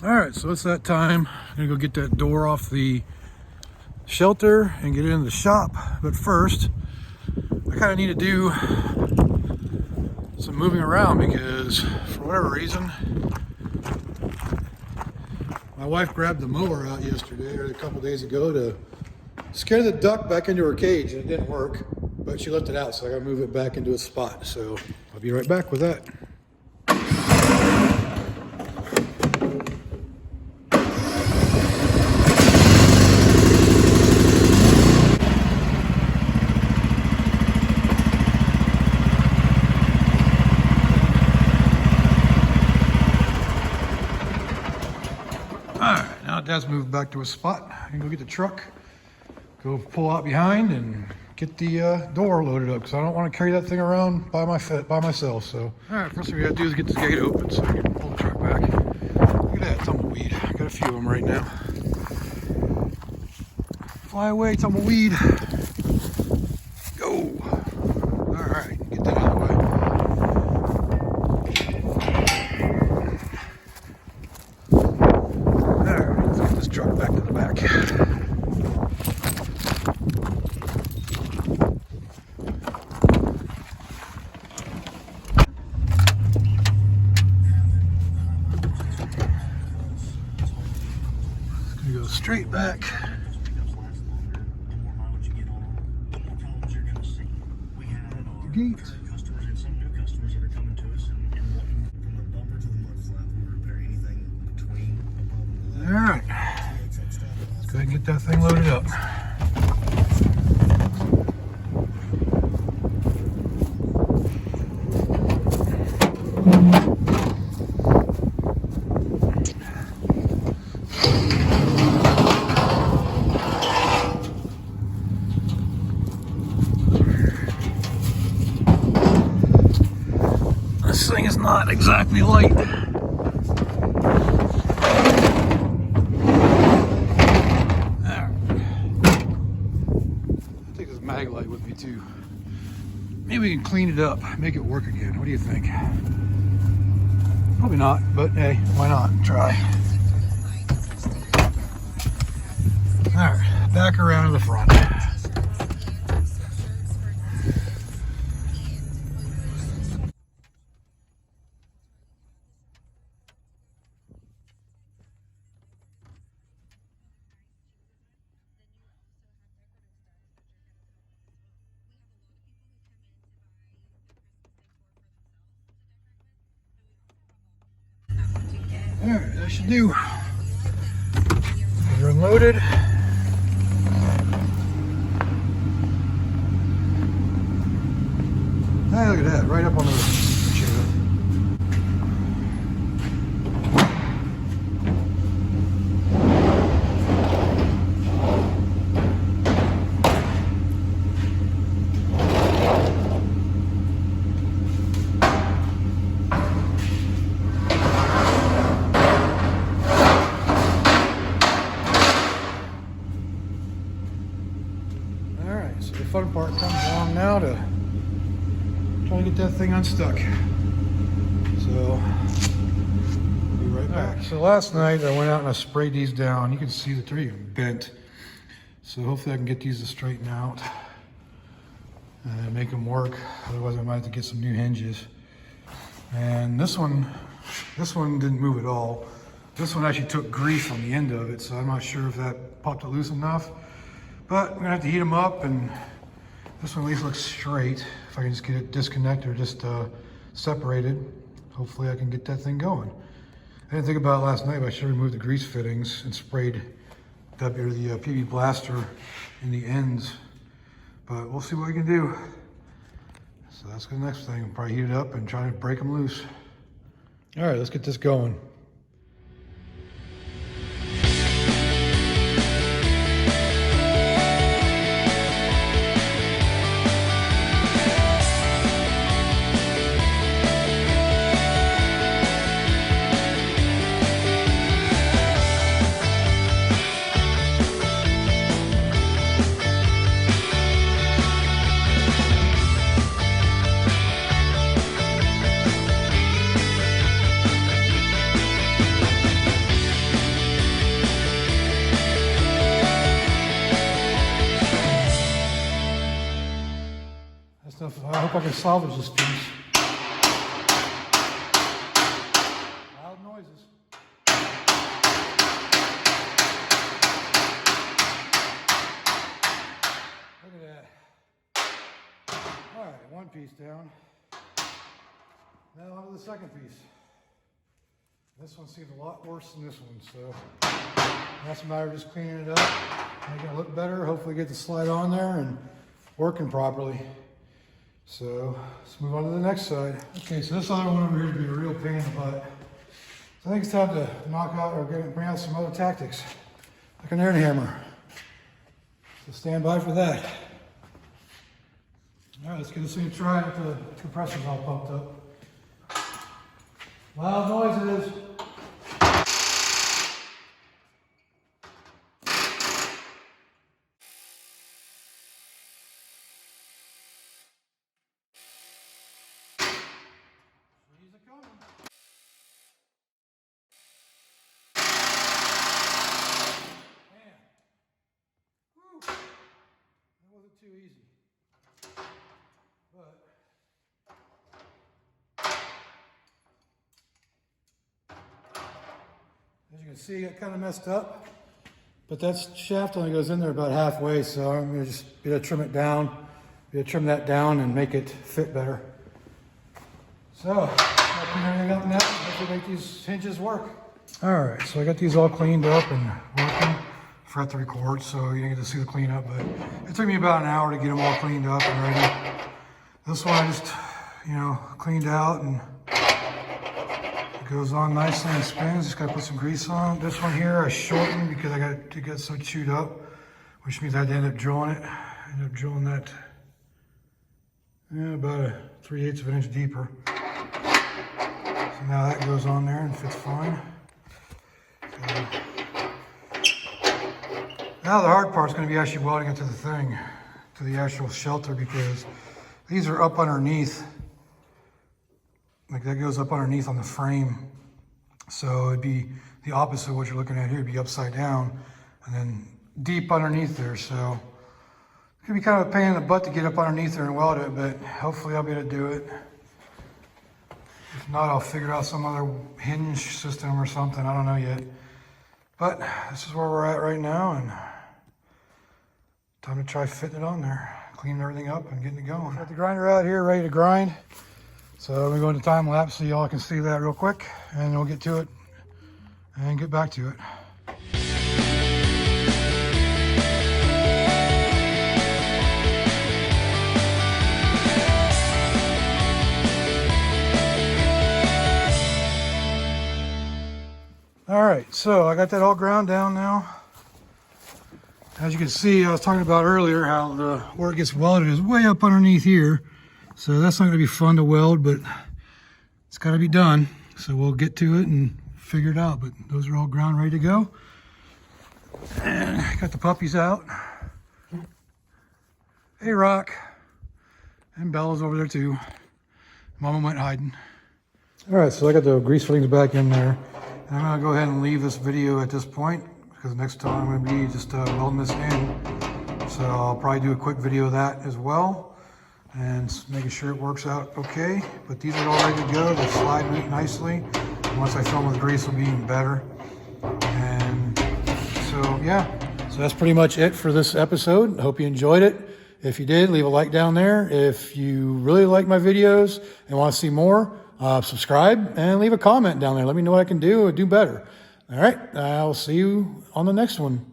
All right, so it's that time. I'm gonna go get that door off the shelter and get into the shop. But first, I kind of need to do some moving around because for whatever reason, my wife grabbed the mower out yesterday or a couple days ago to scare the duck back into her cage, and it didn't work, but she left it out, so I gotta move it back into a spot. So I'll be right back with that. Dad's moved back to a spot. I can go get the truck, go pull out behind and get the door loaded up because I don't want to carry that thing around by myself. So, all right, first thing we got to do is get this gate open so I can pull the truck back. Look at that tumbleweed. I got a few of them right now. Fly away, tumbleweed. Go. All right, get that out of the way. Truck back to the back. It's gonna go straight back. The gate. All right. Let's go ahead and get that thing loaded up. This thing is not exactly light. Mag light with me too. Maybe we can clean it up, make it work again. What do you think? Probably not, but hey, why not? Try. All right, back around to the front. All right, that should do. They're unloaded. Hey, look at that, right up on the chair. So the fun part comes along now to try to get that thing unstuck. So, be right back. So last night I went out and I sprayed these down. You can see that they're even bent. So hopefully I can get these to straighten out and make them work. Otherwise I might have to get some new hinges. And this one didn't move at all. This one actually took grease on the end of it, so I'm not sure if that popped it loose enough. But we're gonna have to heat them up, and this one at least looks straight. If I can just get it disconnected or just separated, hopefully I can get that thing going. I didn't think about it last night, but I should remove the grease fittings and sprayed the PB blaster in the ends. But we'll see what we can do. So that's the next thing. I'll probably heat it up and try to break them loose. All right, let's get this going. hope I can salvage this piece. Loud noises. Look at that. All right, one piece down. Now on to the second piece. This one seems a lot worse than this one, so that's a matter of just cleaning it up, making it look better, hopefully get the slide on there and working properly. So let's move on to the next side. Okay, so this other one over here would be a real pain in the butt. So I think it's time to knock out or bring out some other tactics, like an air hammer. So stand by for that. All right, let's give this thing a try with the compressors all pumped up. Loud noises. She's a coming. Man. Whew. That wasn't too easy. But as you can see, it kind of messed up, but that shaft only goes in there about halfway, so I'm going to just be able to trim it down, be able to trim that down and make it fit better. So, I'll clean everything up now, hopefully make these hinges work. Alright, so I got these all cleaned up and working. Forgot to record, so you didn't get to see the cleanup, but it took me about an hour to get them all cleaned up and ready. This one I just, cleaned out and it goes on nicely and spins. Just gotta put some grease on. This one here I shortened because I got to get so chewed up, which means I had to end up drilling it. I ended up drilling that about 3/8 of an inch deeper. So now that goes on there and fits fine. So now the hard part is going to be actually welding it to the thing, to the actual shelter, because these are up underneath. Like that goes up underneath on the frame. So it'd be the opposite of what you're looking at here. It'd be upside down and then deep underneath there. So it could be kind of a pain in the butt to get up underneath there and weld it, but hopefully I'll be able to do it. If not, I'll figure out some other hinge system or something. I don't know yet. But this is where we're at right now, and time to try fitting it on there, cleaning everything up and getting it going. Got the grinder out here ready to grind. So I'm gonna go into time lapse so y'all can see that real quick, and we'll get to it and get back to it. All right, so I got that all ground down now. As you can see, I was talking about earlier how where it gets welded is way up underneath here. So that's not gonna be fun to weld, but it's gotta be done. So we'll get to it and figure it out, but those are all ground ready to go. And I got the puppies out. Hey, Rock. And Bella's over there too. Mama went hiding. All right, so I got the grease fittings back in there. And I'm gonna go ahead and leave this video at this point, because next time I'm gonna be just welding this in. So I'll probably do a quick video of that as well, and making sure it works out okay. But these are all ready to go. They slide nicely. And once I fill them with grease, it'll be even better. And so yeah, so that's pretty much it for this episode. I hope you enjoyed it. If you did, leave a like down there. If you really like my videos and want to see more, subscribe and leave a comment down there. Let me know what I can do better. All right, I'll see you on the next one.